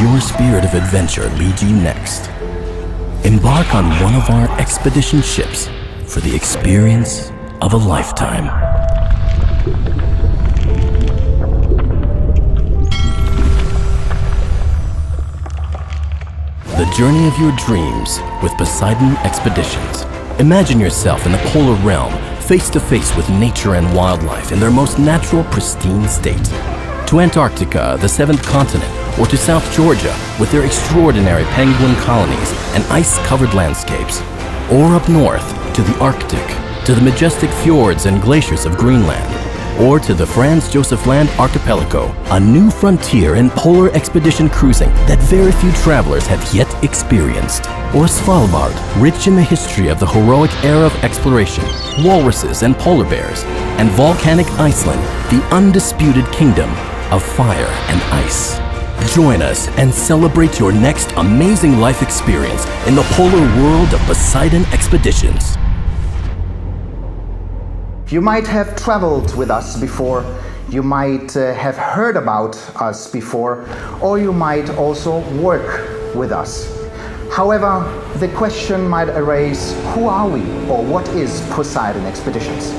your spirit of adventure lead you next. Embark on one of our expedition ships for the experience of a lifetime. The journey of your dreams with Poseidon Expeditions. Imagine yourself in the polar realm, face to face with nature and wildlife in their most natural, pristine state. To Antarctica, the seventh continent, or to South Georgia with their extraordinary penguin colonies and ice-covered landscapes. Or up north to the Arctic, to the majestic fjords and glaciers of Greenland. Or to the Franz Josef Land archipelago, a new frontier in polar expedition cruising that very few travelers have yet experienced. Or Svalbard, rich in the history of the heroic era of exploration, walruses and polar bears, and volcanic Iceland, the undisputed kingdom of fire and ice. Join us and celebrate your next amazing life experience in the polar world of Poseidon Expeditions. You might have traveled with us before, you might have heard about us before, or you might also work with us. However, the question might arise, who are we, or what is Poseidon Expeditions?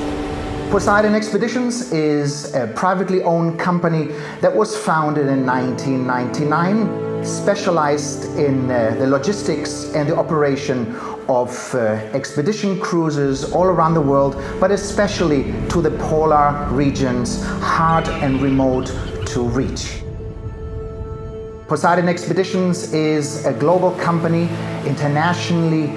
Poseidon Expeditions is a privately owned company that was founded in 1999, specialized in the logistics and the operation of expedition cruises all around the world, but especially to the polar regions, hard and remote to reach. Poseidon Expeditions is a global company, internationally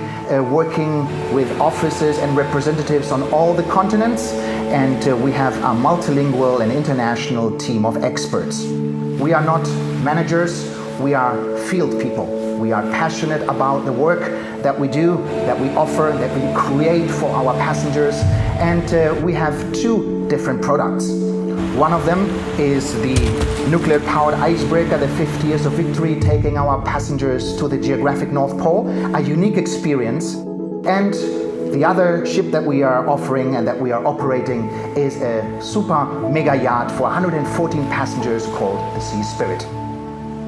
working with offices and representatives on all the continents, and we have a multilingual and international team of experts. We are not managers, we are field people. We are passionate about the work that we do, that we offer, that we create for our passengers, and we have two different products. One of them is the nuclear-powered icebreaker, the 50 Years of Victory, taking our passengers to the geographic North Pole, a unique experience. And the other ship that we are offering and that we are operating is a super mega yacht for 114 passengers called the Sea Spirit.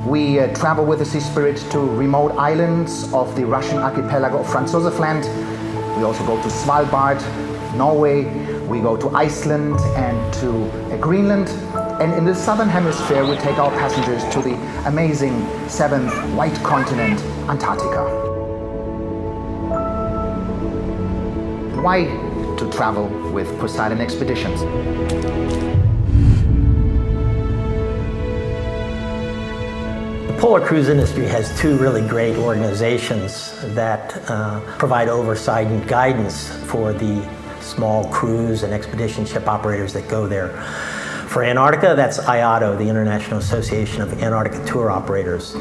We travel with the Sea Spirit to remote islands of the Russian archipelago of Franz Josef Land. We also go to Svalbard, Norway. We go to Iceland and to Greenland. And in the southern hemisphere, we take our passengers to the amazing seventh white continent, Antarctica. Why to travel with Poseidon Expeditions? The polar cruise industry has two really great organizations that provide oversight and guidance for the small cruise and expedition ship operators that go there. For Antarctica, that's IATO, the International Association of Antarctica Tour Operators.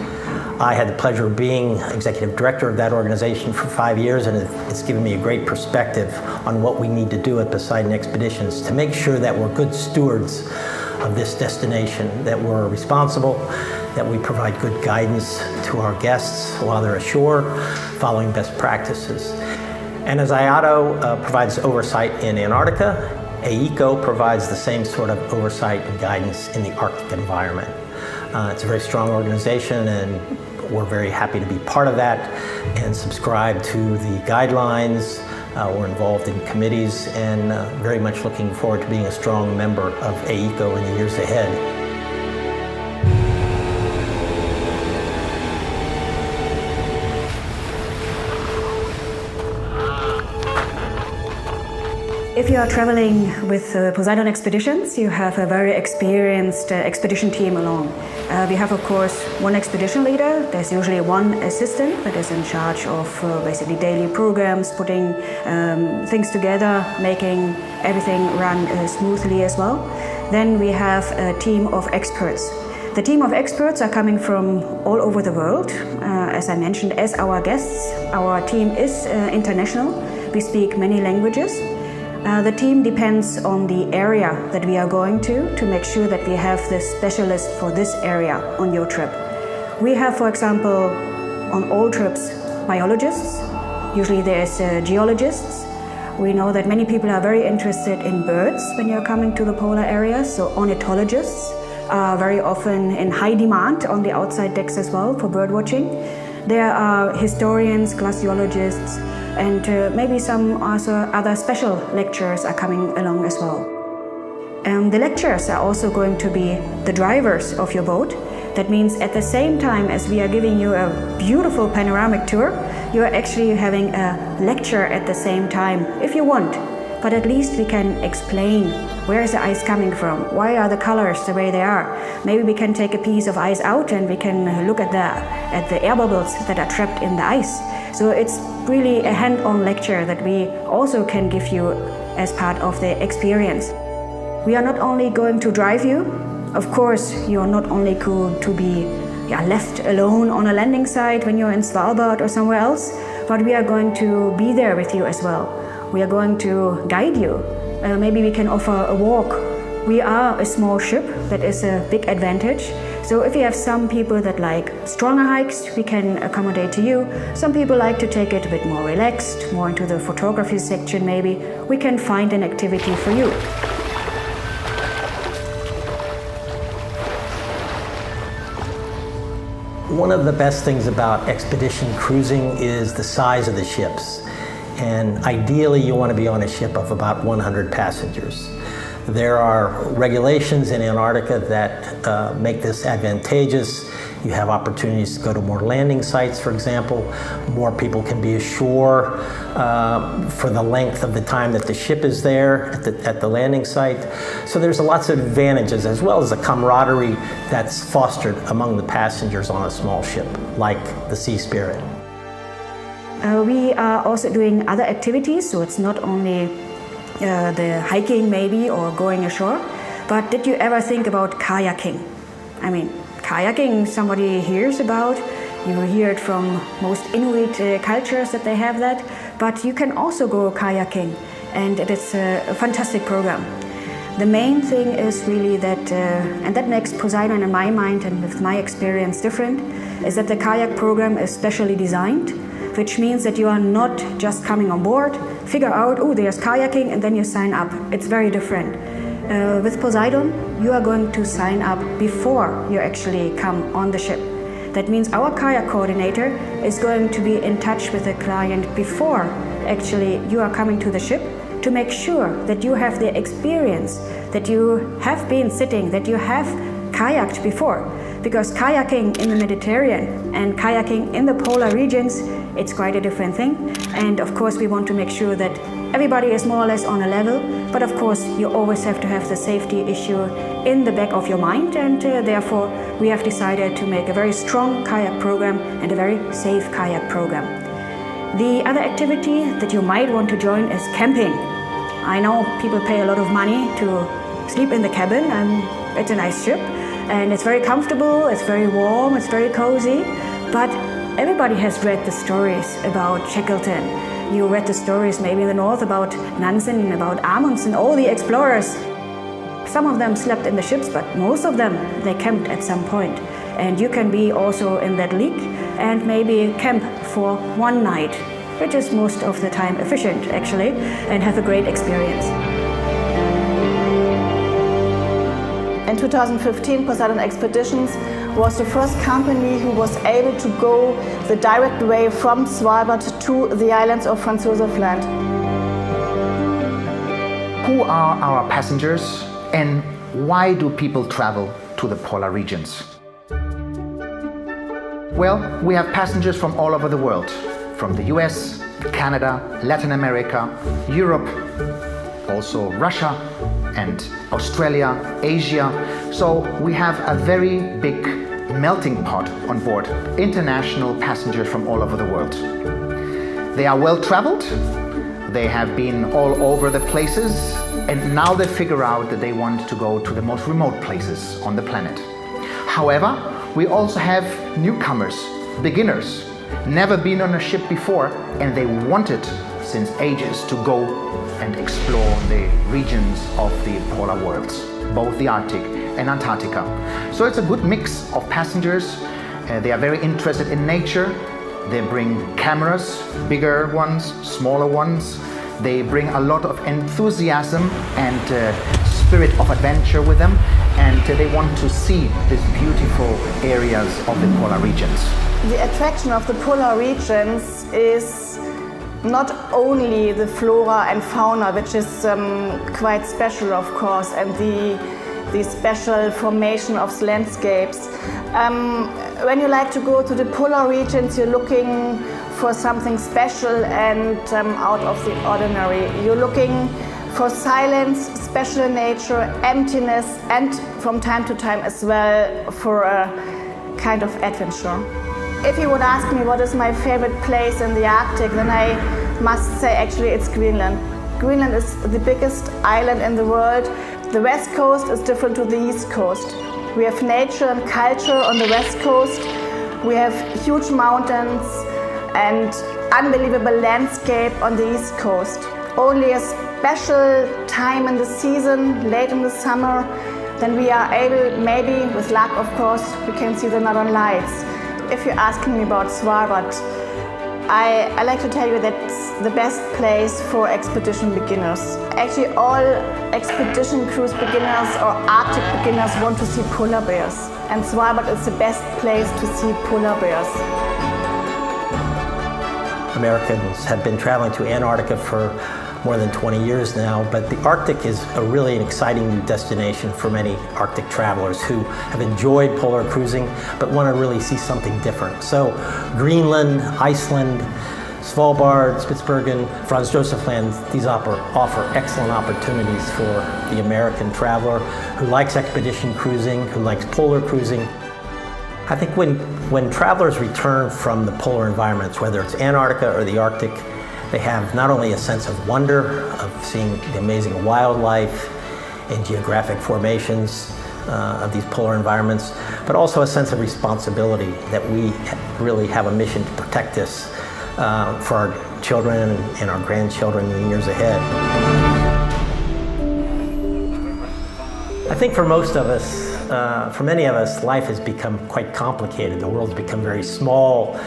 I had the pleasure of being executive director of that organization for 5 years, and it's given me a great perspective on what we need to do at Poseidon Expeditions to make sure that we're good stewards of this destination, that we're responsible, that we provide good guidance to our guests while they're ashore, following best practices. And as IATO provides oversight in Antarctica, AECO provides the same sort of oversight and guidance in the Arctic environment. It's a very strong organization, and we're very happy to be part of that and subscribe to the guidelines. We're involved in committees and very much looking forward to being a strong member of AECO in the years ahead. If you are traveling with Poseidon Expeditions, you have a very experienced expedition team along. We have, of course, one expedition leader. There's usually one assistant that is in charge of basically daily programs, putting things together, making everything run smoothly as well. Then we have a team of experts. The team of experts are coming from all over the world. As I mentioned, as our guests, our team is international. We speak many languages. The team depends on the area that we are going to make sure that we have the specialist for this area on your trip. We have, for example, on all trips, biologists. Usually there's geologists. We know that many people are very interested in birds when you're coming to the polar area, so ornithologists are very often in high demand on the outside decks as well for bird watching. There are historians, glaciologists, and maybe some also other special lecturers are coming along as well. The lecturers are also going to be the drivers of your boat. That means at the same time as we are giving you a beautiful panoramic tour, you are actually having a lecture at the same time, if you want. But at least we can explain where is the ice coming from, why are the colors the way they are. Maybe we can take a piece of ice out and we can look at the air bubbles that are trapped in the ice. So it's really a hand-on lecture that we also can give you as part of the experience. We are not only going to drive you. Of course, you are not only going to be left alone on a landing site when you're in Svalbard or somewhere else, but we are going to be there with you as well. We are going to guide you. Maybe we can offer a walk. We are a small ship, that is a big advantage. So if you have some people that like stronger hikes, we can accommodate to you. Some people like to take it a bit more relaxed, more into the photography section maybe. We can find an activity for you. One of the best things about expedition cruising is the size of the ships. And ideally, you want to be on a ship of about 100 passengers. There are regulations in Antarctica that make this advantageous. You have opportunities to go to more landing sites, for example. More people can be ashore for the length of the time that the ship is there at the landing site. So there's lots of advantages, as well as a camaraderie that's fostered among the passengers on a small ship, like the Sea Spirit. We are also doing other activities, so it's not only the hiking maybe or going ashore, but did you ever think about kayaking? I mean, kayaking somebody hears about, you hear it from most Inuit cultures that they have that, but you can also go kayaking, and it is a fantastic program. The main thing is really that, and that makes Poseidon in my mind and with my experience different, is that the kayak program is specially designed, which means that you are not just coming on board, figure out, oh, there's kayaking, and then you sign up. It's very different. With Poseidon, you are going to sign up before you actually come on the ship. That means our kayak coordinator is going to be in touch with the client before actually you are coming to the ship to make sure that you have the experience, that you have been sitting, that you have kayaked before. Because kayaking in the Mediterranean and kayaking in the polar regions, it's quite a different thing. And of course we want to make sure that everybody is more or less on a level, but of course you always have to have the safety issue in the back of your mind, and therefore we have decided to make a very strong kayak program and a very safe kayak program. The other activity that you might want to join is camping. I know people pay a lot of money to sleep in the cabin, and it's a nice ship. And it's very comfortable, it's very warm, it's very cozy, but everybody has read the stories about Shackleton. You read the stories maybe in the north about Nansen, about Amundsen, all the explorers. Some of them slept in the ships, but most of them, they camped at some point. And you can be also in that league and maybe camp for one night, which is most of the time efficient actually, and have a great experience. In 2015, Poseidon Expeditions was the first company who was able to go the direct way from Svalbard to the islands of Franz Josef Land. Who are our passengers and why do people travel to the polar regions? Well, we have passengers from all over the world, from the US, Canada, Latin America, Europe, also Russia, and Australia, Asia. So we have a very big melting pot on board, international passengers from all over the world. They are well traveled, they have been all over the places, and now they figure out that they want to go to the most remote places on the planet. However, we also have newcomers, beginners, never been on a ship before, and they wanted since ages to go and explore the regions of the polar worlds, both the Arctic and Antarctica. So it's a good mix of passengers. They are very interested in nature. They bring cameras, bigger ones, smaller ones. They bring a lot of enthusiasm and spirit of adventure with them, and they want to see these beautiful areas of the polar regions. The attraction of the polar regions is not only the flora and fauna, which is quite special, of course, and the special formation of landscapes. When you like to go to the polar regions, you're looking for something special and out of the ordinary. You're looking for silence, special nature, emptiness, and from time to time as well for a kind of adventure. If you would ask me what is my favorite place in the Arctic, then I must say actually it's Greenland. Greenland is the biggest island in the world. The west coast is different to the east coast. We have nature and culture on the west coast. We have huge mountains and unbelievable landscape on the east coast. Only a special time in the season, late in the summer, then we are able, maybe with luck of course, we can see the northern lights. If you're asking me about Svalbard, I like to tell you that's the best place for expedition beginners. Actually, all expedition cruise beginners or Arctic beginners want to see polar bears. And Svalbard is the best place to see polar bears. Americans have been traveling to Antarctica for more than 20 years now, but the Arctic is really an exciting new destination for many Arctic travelers who have enjoyed polar cruising but want to really see something different. So Greenland, Iceland, Svalbard, Spitsbergen, Franz Josef Land, these offer excellent opportunities for the American traveler who likes expedition cruising, who likes polar cruising. I think when travelers return from the polar environments, whether it's Antarctica or the Arctic, they have not only a sense of wonder of seeing the amazing wildlife and geographic formations of these polar environments, but also a sense of responsibility that we really have a mission to protect this for our children and our grandchildren in the years ahead. I think for most of us, for many of us, life has become quite complicated. The world's become very small,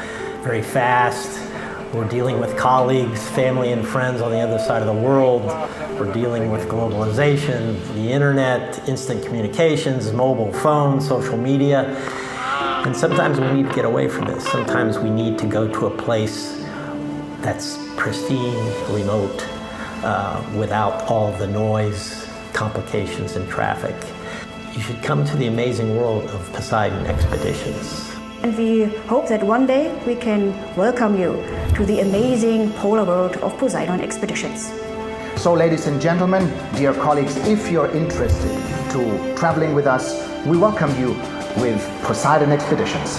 very fast. We're dealing with colleagues, family, and friends on the other side of the world. We're dealing with globalization, the internet, instant communications, mobile phones, social media. And sometimes we need to get away from this. Sometimes we need to go to a place that's pristine, remote, without all the noise, complications, and traffic. You should come to the amazing world of Poseidon Expeditions. And we hope that one day we can welcome you to the amazing polar world of Poseidon Expeditions. So ladies and gentlemen, dear colleagues, if you're interested to traveling with us, we welcome you with Poseidon Expeditions.